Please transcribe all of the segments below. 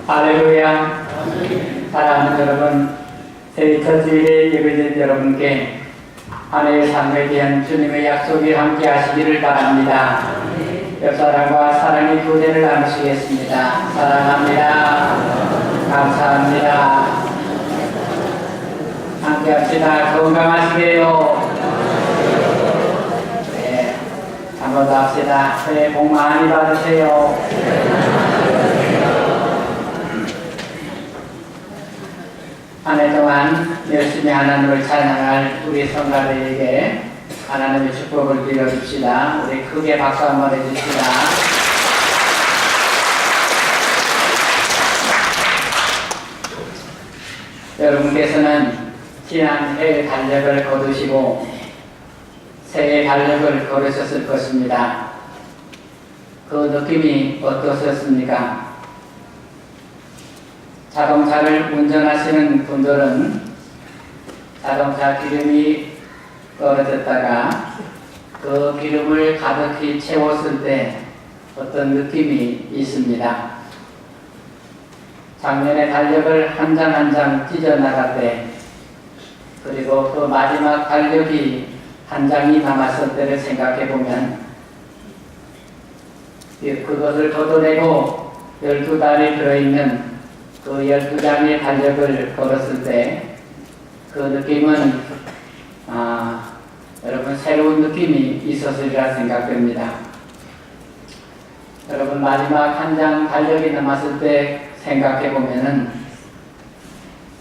할렐루야. 사랑하는 여러분, 새해 첫 주일에 예배된 여러분께 한 해의 삶에 대한 주님의 약속이 함께 하시기를 바랍니다. 옆 사람과 사랑의 교제를 나누시겠습니다. 사랑합니다. 감사합니다. 함께 합시다. 건강하시게요. 네, 한 번 더 합시다. 새해 복 많이 받으세요. 한 해 동안 열심히 하나님을 찬양할 우리 성가대에게 하나님의 축복을 빌어줍시다. 우리 크게 박수 한번 해줍시다. 여러분께서는 지난 해의 달력을 거두시고 새해 달력을 걸으셨을 것입니다. 그 느낌이 어떠셨습니까? 자동차를 운전하시는 분들은 자동차 기름이 떨어졌다가 그 기름을 가득히 채웠을 때 어떤 느낌이 있습니다. 작년에 달력을 한 장 한 장 찢어나갈 때, 그리고 그 마지막 달력이 한 장이 남았을 때를 생각해 보면 그것을 걷어내고 12달이 들어있는 그 12장의 달력을 걸었을 때 그 느낌은 여러분 새로운 느낌이 있었으리라 생각됩니다. 여러분 마지막 한 장 달력이 남았을 때 생각해 보면은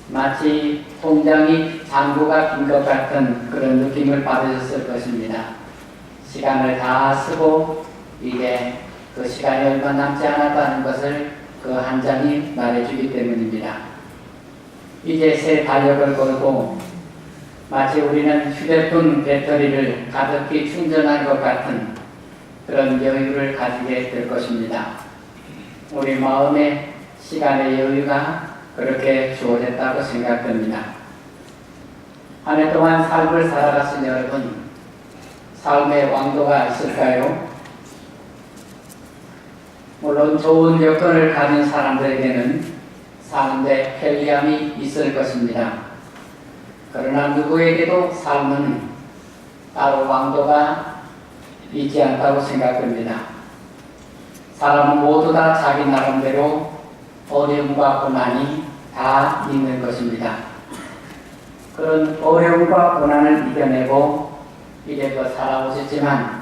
마치 통장이 잔고가 빈 것 같은 그런 느낌을 받으셨을 것입니다. 시간을 다 쓰고 이제 그 시간이 얼마 남지 않았다는 것을 그 한 장이 말해주기 때문입니다. 이제 새 달력을 걸고 마치 우리는 휴대폰 배터리를 가득히 충전한 것 같은 그런 여유를 가지게 될 것입니다. 우리 마음의 시간의 여유가 그렇게 주어졌다고 생각됩니다. 한 해 동안 삶을 살아가신 여러분, 삶의 왕도가 있을까요? 물론 좋은 여건을 가진 사람들에게는 사는데 편리함이 있을 것입니다. 그러나 누구에게도 삶은 따로 왕도가 있지 않다고 생각됩니다. 사람은 모두 다 자기 나름대로 어려움과 고난이 다 있는 것입니다. 그런 어려움과 고난을 이겨내고 이제껏 살아오셨지만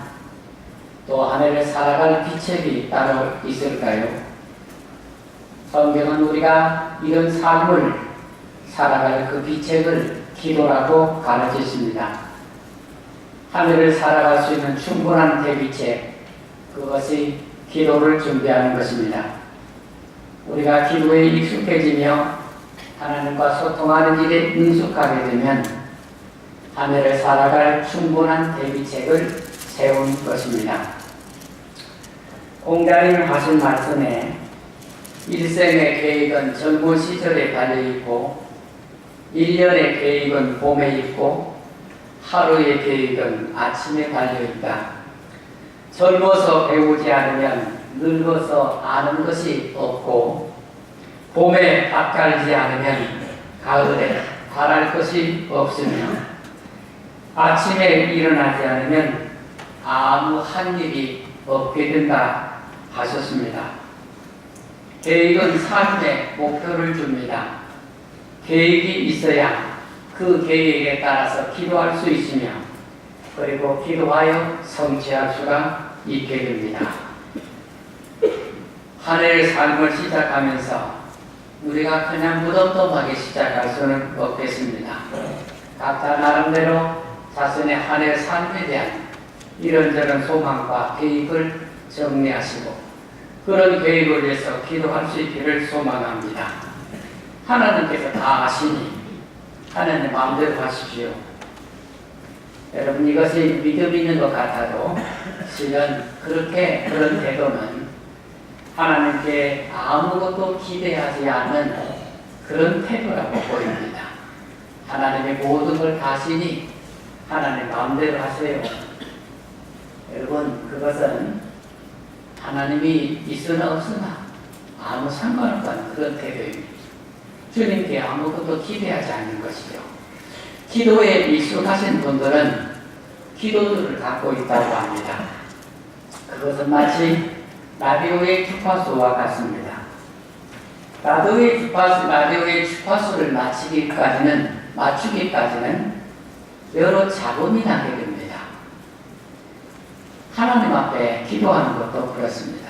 또 한 해를 살아갈 비책이 따로 있을까요? 성경은 우리가 이런 삶을 살아갈 그 비책을 기도라고 가르치십니다. 한 해를 살아갈 수 있는 충분한 대비책, 그것이 기도를 준비하는 것입니다. 우리가 기도에 익숙해지며 하나님과 소통하는 일에 능숙하게 되면 한 해를 살아갈 충분한 대비책을 세운 것입니다. 공자님 하신 말씀에 일생의 계획은 젊은 시절에 달려있고 1년의 계획은 봄에 있고 하루의 계획은 아침에 달려있다. 젊어서 배우지 않으면 늙어서 아는 것이 없고 봄에 밭 갈지 않으면 가을에 바랄 것이 없으며 아침에 일어나지 않으면 아무 한 일이 없게 된다 하셨습니다. 계획은 삶의 목표를 줍니다. 계획이 있어야 그 계획에 따라서 기도할 수 있으며 그리고 기도하여 성취할 수가 있게 됩니다. 한 해의 삶을 시작하면서 우리가 그냥 무덤덤하게 시작할 수는 없겠습니다. 각자 나름대로 자신의 한 해의 삶에 대한 이런저런 소망과 계획을 정리하시고 그런 계획을 위해서 기도할 수 있기를 소망합니다. 하나님께서 다 아시니 하나님 마음대로 하십시오. 여러분 이것이 믿음 있는 것 같아도 실은 그렇게 그런 태도는 하나님께 아무것도 기대하지 않는 그런 태도라고 보입니다. 하나님의 모든 걸 다시니 하나님 마음대로 하세요. 여러분 그것은 하나님이 있으나 없으나 아무 상관없다는 그런 태도입니다. 주님께 아무것도 기대하지 않는 것이죠. 기도에 익숙하신 분들은 기도들을 갖고 있다고 합니다. 그것은 마치 라디오의 주파수와 같습니다. 라디오의 주파수를 맞추기까지는 여러 잡음이 나게 됩니다. 하나님 앞에 기도하는 것도 그렇습니다.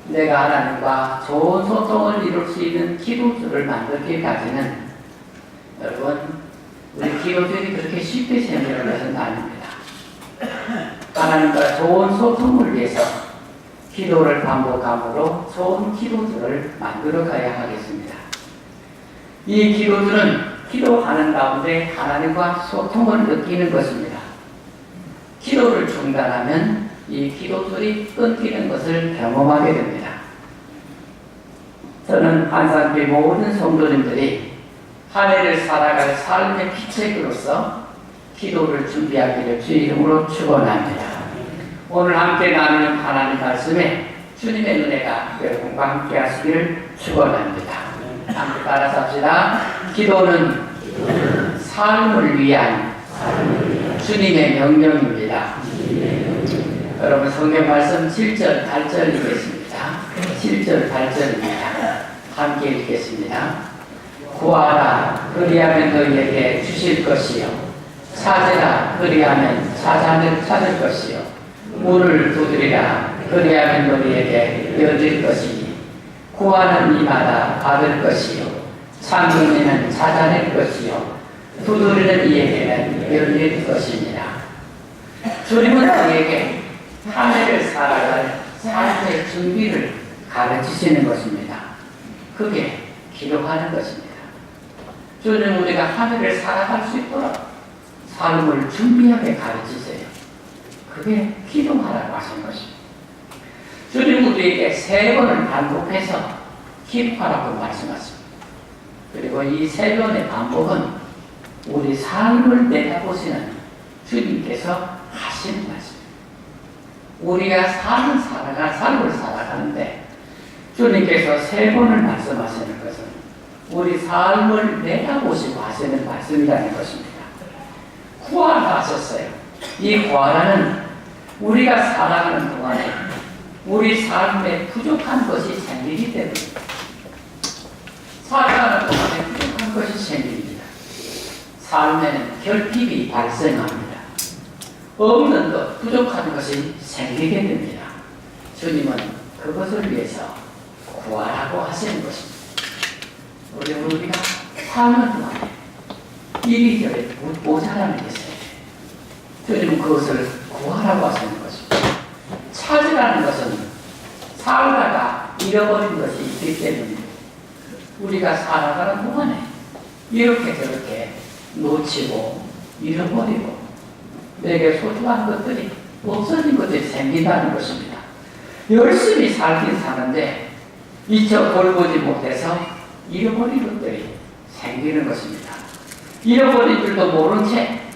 내가 하나님과 좋은 소통을 이룰 수 있는 기도들을 만들기까지는 여러분, 우리 기도들이 그렇게 쉽게 생기는 것은 아닙니다. 하나님과 좋은 소통을 위해서 기도를 반복함으로 좋은 기도들을 만들어 가야 하겠습니다. 이 기도들은 기도하는 가운데 하나님과 소통을 느끼는 것입니다. 기도를 중단하면 이 기도들이 끊기는 것을 경험하게 됩니다. 저는 항상 그 모든 성도님들이 한 해를 살아갈 삶의 피책으로서 기도를 준비하기를 주의 이름으로 축원합니다. 오늘 함께 나누는 하나님 말씀에 주님의 은혜가 여러분과 함께 하시기를 축원합니다. 함께 따라서 합시다. 기도는 삶을 위한 주님의 명령입니다. 여러분 성경 말씀 7절 8절이겠습니다. 7절 8절입니다. 함께 읽겠습니다. 구하라 그리하면 너희에게 주실 것이요 찾으라 그리하면 찾을 것이요 문을 두드리라 그리하면 너희에게 열릴 것이니 구하는 이마다 받을 것이요 찾는 이는 찾아낼 것이요 두드리는 이에게는 열릴 것입니다. 주님은 우리에게 한 해를 살아갈 삶의 준비를 가르치시는 것입니다. 그게 기도하는 것입니다. 주님은 우리가 한 해를 살아갈 수 있도록 삶을 준비하게 가르치세요. 그게 기도하라고 하신 것입니다. 주님은 우리에게 3번을 반복해서 기도하라고 말씀하십니다. 그리고 이 3번의 반복은 우리 삶을 내다보시는 주님께서 하시는 말씀입니다. 우리가 삶을 살아가는데 주님께서 3번을 말씀하시는 것은 우리 삶을 내다보시고 하시는 말씀이라는 것입니다. 구하라 하셨어요. 이 구하라는 우리가 살아가는 동안에 우리 삶에 부족한 것이 생기기 때문에 살아가는 동안에 부족한 것이 생깁니다. 삶에는 결핍이 발생합니다. 없는 것, 부족한 것이 생기게 됩니다. 주님은 그것을 위해서 구하라고 하시는 것입니다. 우리가 사는 동안에 이리저리 모자람이 있어요. 주님은 그것을 구하라고 하시는 것입니다. 찾으라는 것은 살다가 잃어버린 것이 있기 때문에 우리가 살아가는 동안에 이렇게 저렇게 놓치고 잃어버리고 내게 소중한 것들이 없어진 것들이 생긴다는 것입니다. 열심히 살긴 사는데 미처 돌보지 못해서 잃어버린 것들이 생기는 것입니다. 잃어버린 줄도 모른 채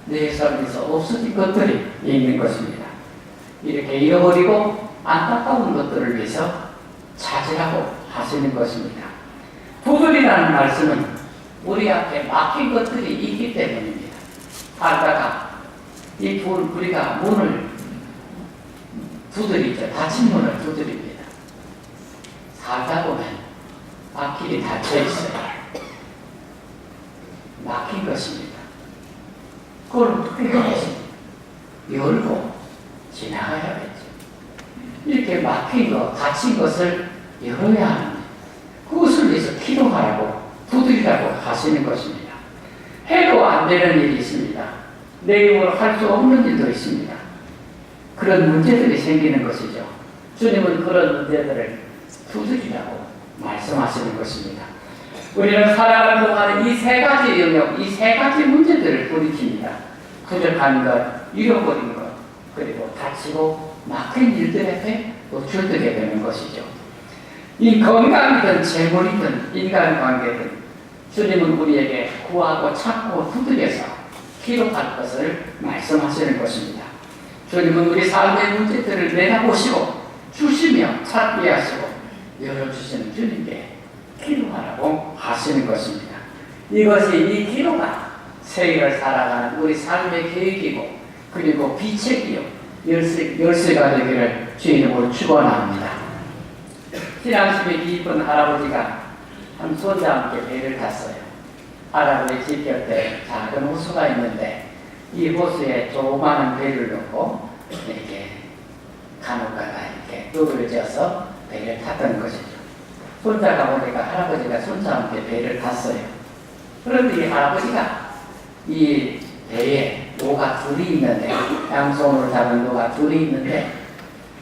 내 삶에서 없어진 것들이 있는 것입니다. 이렇게 잃어버리고 안타까운 것들을 위해서 찾으라고 하시는 것입니다. 두드리라는 말씀은 우리 앞에 막힌 것들이 있기 때문입니다. 살다가 우리가 문을 두드리죠. 닫힌 문을 두드립니다. 살다 보면 앞길이 닫혀 있어요. 막힌 것입니다. 그걸 어떻게 하겠습니까? 열고 지나가야겠죠. 이렇게 막힌 것, 닫힌 것을 열어야 합니다. 그것을 위해서 기도하라고 두드리라고 하시는 것입니다. 해도 안 되는 일이 있습니다. 내 힘으로 할 수 없는 일도 있습니다. 그런 문제들이 생기는 것이죠. 주님은 그런 문제들을 두드리라고 말씀하시는 것입니다. 우리는 살아가는 동안에 이 3가지 영역, 이 3가지 문제들을 부딪힙니다. 부족한 것, 잃어버린 것, 그리고 다치고 막힌 일들 앞에 노출되게 되는 것이죠. 이 건강이든 재물이든 인간관계든 주님은 우리에게 구하고 찾고 두드려서 기록할 것을 말씀하시는 것입니다. 주님은 우리 삶의 문제들을 내다보시고 주시며 찾게 하시고 열어주시는 주님께 기도하라고 하시는 것입니다. 이것이 이 기도가 세계를 살아가는 우리 삶의 계획이고 그리고 빛의 기업 열쇠가 되기를 주님으로 축원합니다. 신앙심이 깊은 할아버지가 한 손자와 함께 배를 탔어요. 할아버지 집 곁에 작은 호수가 있는데 이 호수에 조그마한 배를 놓고 이렇게 간혹가다 이렇게 뚝을 지어서 배를 탔던 것이죠. 손자가 보니까 할아버지가 손자와 함께 배를 탔어요. 그런데 이 할아버지가 이 배에 노가 둘이 있는데 양손으로 잡은 노가 둘이 있는데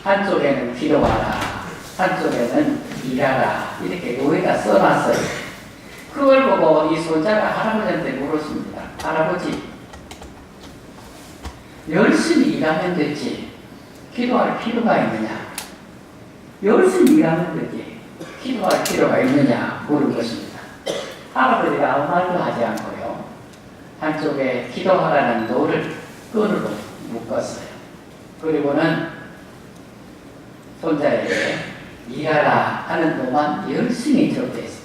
한쪽에는 기도하라 한쪽에는 일하라 이렇게 노에다 써놨어요. 그걸 보고 이 손자가 할아버지한테 물었습니다. 할아버지 열심히 일하면 되지 기도할 필요가 있느냐? 열심히 일하면 되지 기도할 필요가 있느냐 물은 것입니다. 할아버지가 아무 말도 하지 않고요. 한쪽에 기도하라는 노를 끈으로 묶었어요. 그리고는 손자에게 일하라 하는 노만 열심히 적대했어요.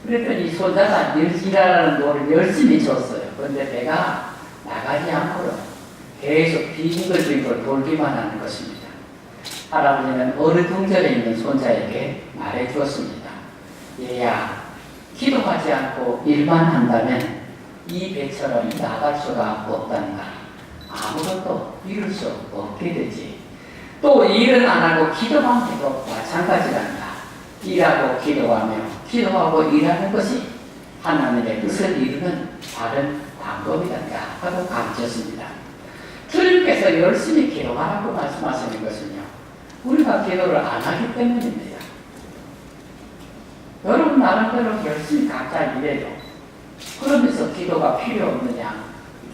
그랬더니 손자가 일하라는 노를 열심히 줬어요. 그런데 배가 나가지 않고요. 계속 빙글빙글 돌기만 하는 것입니다. 할아버지는 어느 동절에 있는 손자에게 말해 주었습니다. 얘야, 기도하지 않고 일만 한다면 이 배처럼 나갈 수가 없단다. 아무것도 이룰 수 없게 되지. 또 일은 안 하고 기도만 해도 마찬가지란다. 일하고 기도하며 기도하고 일하는 것이 하나님의 뜻을 이루는 다른 방법이란다 하고 가르쳤습니다. 주님께서 열심히 기도하라고 말씀하시는 것은요. 우리가 기도를 안 하기 때문입니다. 여러분 나름대로 열심히 각자 일해요. 그러면서 기도가 필요 없느냐?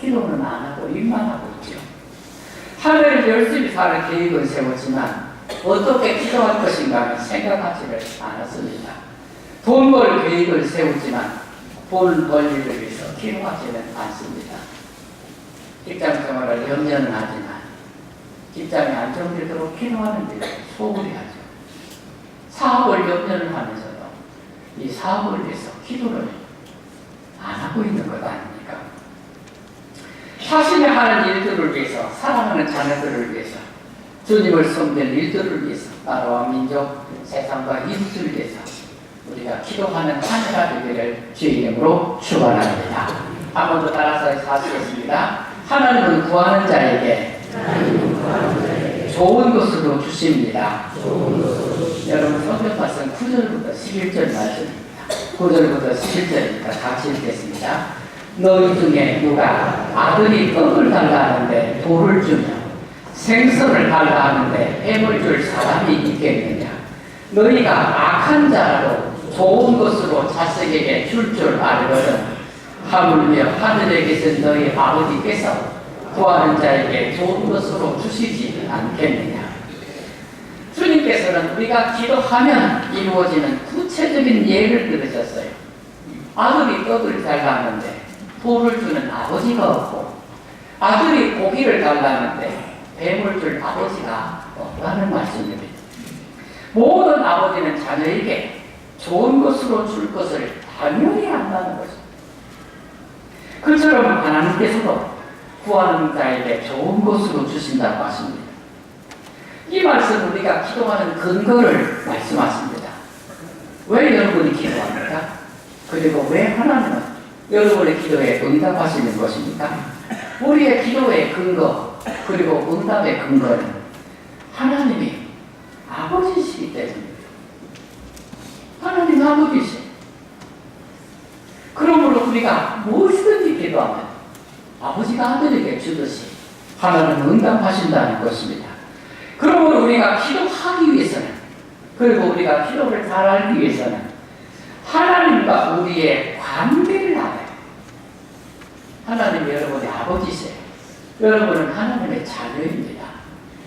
기도는 안 하고 일만 하고 있죠. 하늘을 열심히 살 계획을 세웠지만 어떻게 기도할 것인가 생각하지를 않았습니다. 돈 벌 계획을 세우지만 돈 벌기를 위해서 기도하지는 않습니다. 직장 생활을 염려는 하지만 직장이 안정되도록 기도하는 데 소홀히 하죠. 사업을 염려를 하면서도 이 사업을 위해서 기도를 안 하고 있는 것 아닙니까? 자신이 하는 일들을 위해서 사랑하는 자녀들을 위해서 주님을 섬기는 일들을 위해서 나라와 민족, 세상과 이웃을 위해서 우리가 기도하는 한 해가 되기를 주의 이름으로 축원합니다. 한 번 더 따라서 하시겠습니다. 하나님은 구하는 자에게 좋은 것으로 주십니다. 여러분 성경 말씀 9절부터 11절 말씀입니다. 9절부터 11절입니다. 같이 읽겠습니다. 너희 중에 누가 아들이 떡을 달라 하는데 돌을 주며 생선을 달라 하는데 뱀을 줄 사람이 있겠느냐? 너희가 악한 자라도 좋은 것으로 자식에게 줄 줄 알거든. 하물며 하늘에 계신 너희 아버지께서 구하는 자에게 좋은 것으로 주시지 않겠느냐? 주님께서는 우리가 기도하면 이루어지는 구체적인 예를 들으셨어요. 아들이 떡을 달라는데 돌을 주는 아버지가 없고 아들이 고기를 달라는데 뱀을 줄 아버지가 없다는 말씀입니다. 모든 아버지는 자녀에게 좋은 것으로 줄 것을 당연히 안다는 것입니다. 그처럼 하나님께서도 구하는 자에게 좋은 것으로 주신다고 하십니다. 이 말씀은 우리가 기도하는 근거를 말씀하십니다. 왜 여러분이 기도합니까? 그리고 왜 하나님은 여러분의 기도에 응답하시는 것입니까? 우리의 기도의 근거 그리고 응답의 근거는 하나님이 아버지시기 때문입니다. 하나님 아버지시. 그러므로 우리가 무엇이든지 기도하면 아버지가 아들에게 주듯이 하나님은 응답하신다는 것입니다. 그러므로 우리가 기도하기 위해서는 그리고 우리가 기도를 잘 알기 위해서는 하나님과 우리의 관계를 알아요. 하나님이 여러분의 아버지세요. 여러분은 하나님의 자녀입니다.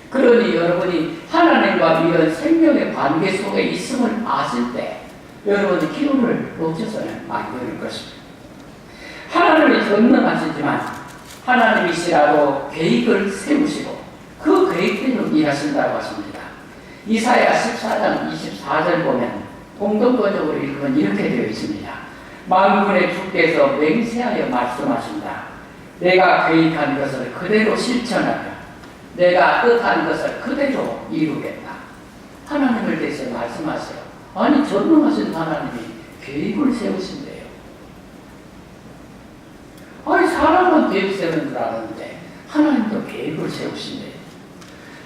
그러니 여러분이 하나님과 이런 생명의 관계 속에 있음을 아실 때 여러분이 기도를 놓쳐서는 안 되는 것입니다. 하나님이 전능하시지만 하나님이시라도 계획을 세우시고 그 계획대로 일하신다고 하십니다. 이사야 14장 24절 보면 공동번역으로 읽으면 이렇게 되어 있습니다. 만군의 주께서 맹세하여 말씀하신다. 내가 계획한 것을 그대로 실천하며 내가 뜻한 것을 그대로 이루겠다. 하나님을 대해서 말씀하세요. 아니, 전능하신 하나님이 계획을 세우신대요. 아니, 사람은 계획 세우는 줄 아는데 하나님도 계획을 세우신대요.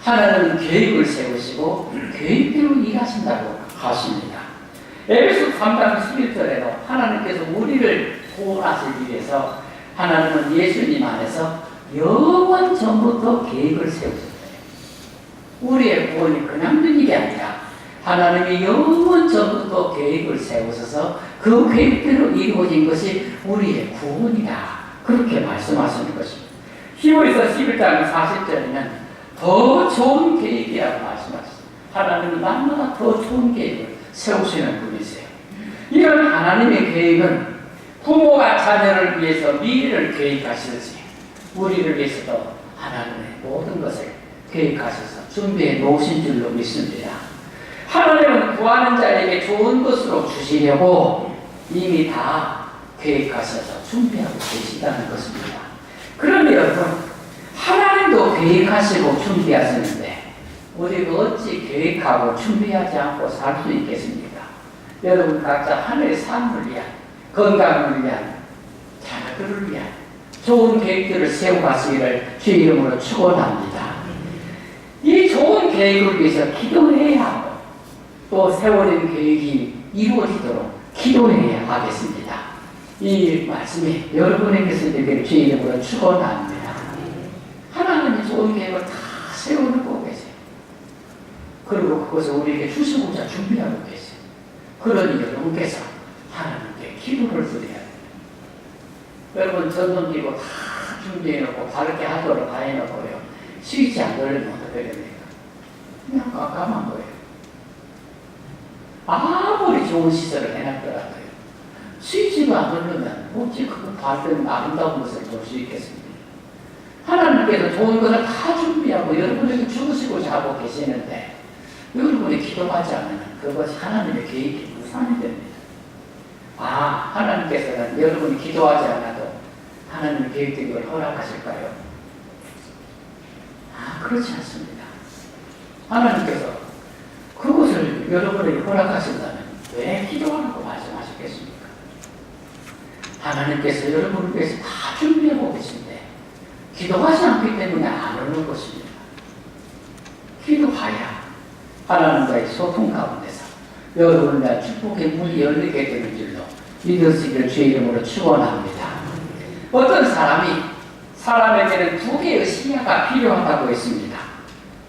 하나님은 계획을 세우시고 계획대로 일하신다고 하십니다. 에베소 3장 11절에도 하나님께서 우리를 구원하시기 위해서 하나님은 예수님 안에서 영원 전부터 계획을 세우셨어요. 우리의 구원이 그냥 된 일이 아니라 하나님이 영원 전부터 계획을 세우셔서 그 계획대로 이루어진 것이 우리의 구원이다. 그렇게 말씀하시는 것입니다. 히브리서 11장 40절에는 더 좋은 계획이라고 말씀하셨습니다. 하나님은 날마다 더 좋은 계획을 세우시는 분이세요. 이런 하나님의 계획은 부모가 자녀를 위해서 미래를 계획하시듯이 우리를 위해서도 하나님의 모든 것을 계획하셔서 준비해 놓으신 줄로 믿습니다. 하나님은 구하는 자에게 좋은 것으로 주시려고 이미 다 계획하셔서 준비하고 계시다는 것입니다. 그런데 여러분, 하나님도 계획하시고 준비하시는데 우리가 어찌 계획하고 준비하지 않고 살 수 있겠습니까? 여러분 각자 하늘의 삶을 위한, 건강을 위한, 자녀들을 위한 좋은 계획들을 세워가시기를 주 이름으로 축원합니다. 이 좋은 계획을 위해서 기도해야 하고 또 세워진 계획이 이루어지도록 기도해야 하겠습니다. 이 말씀이 여러분에게서 되기를 주 이름으로 축원합니다. 하나님이 좋은 계획을 다 세워놓고 계세요. 그리고 그것을 우리에게 주시고자 준비하고 계세요. 그러니 여러분께서 하나님께 기도를 드려야 돼요. 여러분 전동기구 다 준비해놓고 바르게 하도록 다 해놓고요. 스위치 안 돌리면 어떻게 됩니까? 그냥 깜깜한 거예요. 아무리 좋은 시설을 해놨더라도요. 스위치가 안 돌리면 어찌 그거 밝은 아름다운 것을 볼 수 있겠습니까? 하나님께서 좋은 것을 다 준비하고 여러분에게 주시고자 하고 계시는데 여러분이 기도하지 않으면 그것이 하나님의 계획이 무산이 됩니다. 하나님께서는 여러분이 기도하지 않아도 하나님의 계획된 걸 허락하실까요? 그렇지 않습니다. 하나님께서 그것을 여러분에게 허락하신다면 왜 기도하라고 말씀하셨겠습니까? 하나님께서 여러분을 위해서 다 준비하고 계신데 기도하지 않기 때문에 안 오는 것입니다. 기도하야 하나님과의 소통 가운데서 여러분을 위한 축복의 문이 열리게 되는 줄로 믿으시기를 주의 이름으로 축원합니다. 어떤 사람에게는 두 개의 시야가 필요하다고 했습니다.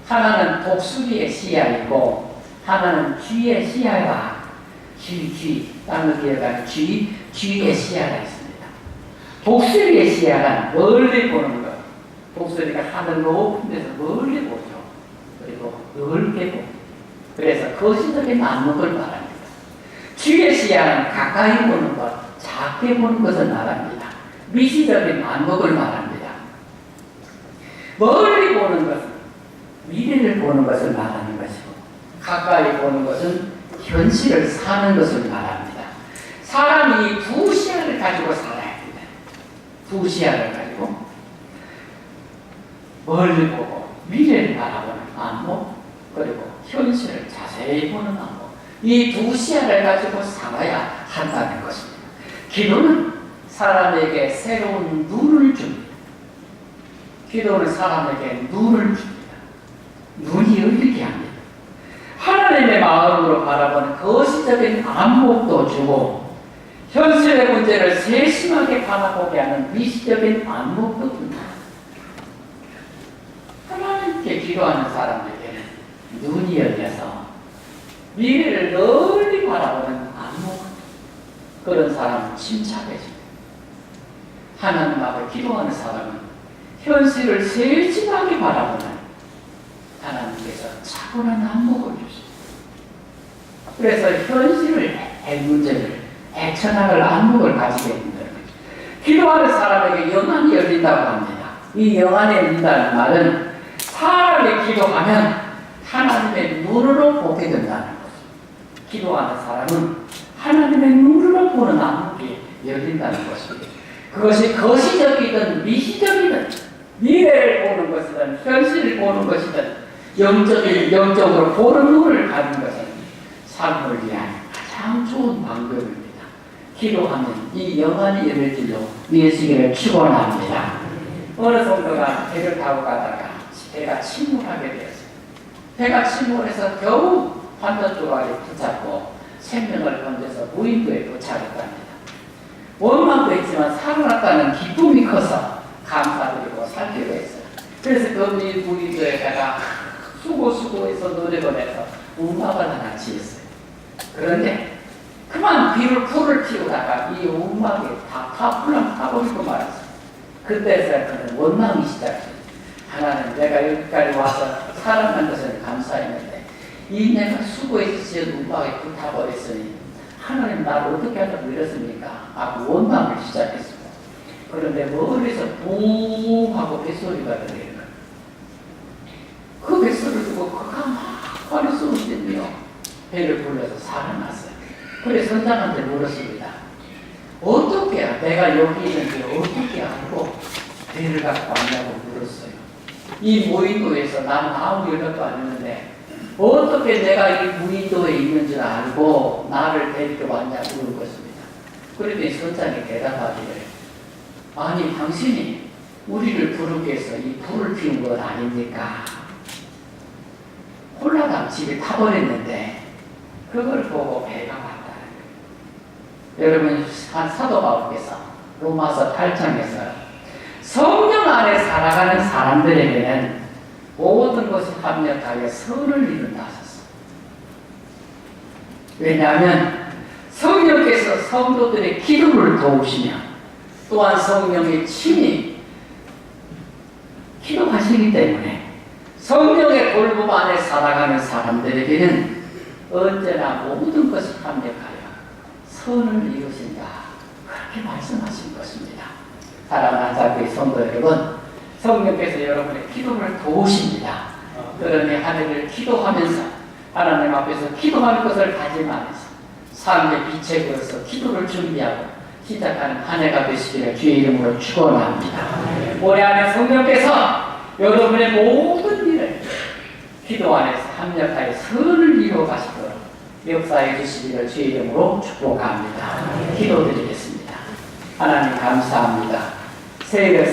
하나는 독수리의 시야이고 하나는 쥐의 시야가 땅을 기어가는 쥐의 시야가 있습니다. 독수리의 시야는 멀리 보는 것. 독수리가 하늘 높은 데서 멀리 보죠. 그리고 넓게 봅니다. 그래서 거시적인 안목을 말합니다. 쥐의 시야는 가까이 보는 것, 작게 보는 것을 말합니다. 미시적인 안목을 말합니다. 멀리 보는 것은 미래를 보는 것을 말하는 것이고 가까이 보는 것은 현실을 사는 것을 말합니다. 사람이 두 시야를 가지고 살아야 합니다. 두 시야를 가지고 멀리 보고 미래를 바라보는 안목 그리고 현실을 자세히 보는 안목 이 두 시야를 가지고 살아야 한다는 것입니다. 기도는 사람에게 새로운 눈을 줍니다. 기도는 사람에게 눈을 줍니다. 눈이 열리게 합니다. 하나님의 마음으로 바라보는 거시적인 안목도 주고 현실의 문제를 세심하게 바라보게 하는 미시적인 안목도 줍니다. 하나님께 기도하는 사람에게는 눈이 열려서 미래를 널리 바라보는 안목 그런 사람은 침착해집니다. 하나님 앞에 기도하는 사람은 현실을 세심하게 바라보는 하나님께서 차분한 안목을 주십니다. 그래서 현실을 문제를 헤쳐나갈 안목을 가지게 된다는 거죠. 기도하는 사람에게 영안이 열린다고 합니다. 이 영안이 열린다는 말은 사람이 기도하면 하나님의 눈으로 보게 된다는 거죠. 기도하는 사람은 하나님의 눈으로 보는 안목이 열린다는 것입니다. 그것이 거시적이든 미시적이든 미래를 보는 것이든 현실을 보는 것이든 영적으로 보는 눈을 가진 것은 삶을 위한 가장 좋은 방법입니다. 기도하면 이 영안이 열릴 줄로 믿으시기를 축원합니다. 어느 성도가 배를 타고 가다가 배가 침몰하게 되었어요. 배가 침몰해서 겨우 환전 조각을 붙잡고 생명을 건져서 무인도에 도착했답니다. 원망도 있지만 살아났다는 기쁨이 커서 감사드리고 살기로 했어요. 그래서 그 무인도에다가 수고해서 노력을 해서 음악을 하나 지었어요. 그런데 그만 불을 피우다가 이 음악이 다 타버리고 말았어요. 그때서 그는 원망이 시작했어요. 하나님, 내가 여기까지 와서 살아난 것을 감사했는데 이 내가 수고해서 지은 음악에 불타버렸으니 하나님 나를 어떻게 하려고 이랬습니까? 하고 원망을 시작했습니다. 그런데 멀리서 붕 하고 뱃소리가 들리는 거예요. 그 뱃소리를 듣고 그가 막 화를 쏘는데요. 배를 불러서 살아났어요. 그래서 선장한테 물었습니다. 어떻게 내가 여기 있는데 어떻게 알고 배를 갖고 왔냐고 물었어요. 이 무인도에서 나는 아무 연락도 안 했는데 어떻게 내가 이 무인도에 있는 줄 알고 나를 데리러 왔냐고 물었습니다. 그랬더니 선장이 대답하기를 아니 당신이 우리를 부르기 위해서 이 불을 피운 건 아닙니까? 홀라당 집에 타버렸는데 그걸 보고 배가 왔다. 여러분 사도 바울께서 로마서 8장에서 성령 안에 살아가는 사람들에게는 모든 것이 합력하여 선을 이룬다 하셨어요. 왜냐하면 성령께서 성도들의 기도를 도우시며 또한 성령의 친히 기도하시기 때문에 성령의 돌봄 안에 살아가는 사람들에게는 언제나 모든 것이 합력하여 선을 이루신다. 그렇게 말씀하신 것입니다. 사랑하는 자교의 성도 여러분, 성령께서 여러분의 기도를 도우십니다. 그러니 하늘을 기도하면서 하나님 앞에서 기도하는 것을 다짐하면서 삶의 빛에 걸어서 기도를 준비하고 시작하는 한 해가 되시기를 주의 이름으로 축원합니다. 올해 안에 성령께서 여러분의 모든 일을 기도 안에서 합력하여 선을 이루어 가시도록 역사해 주시기를 주의 이름으로 축복합니다. 기도드리겠습니다. 하나님 감사합니다. 새해를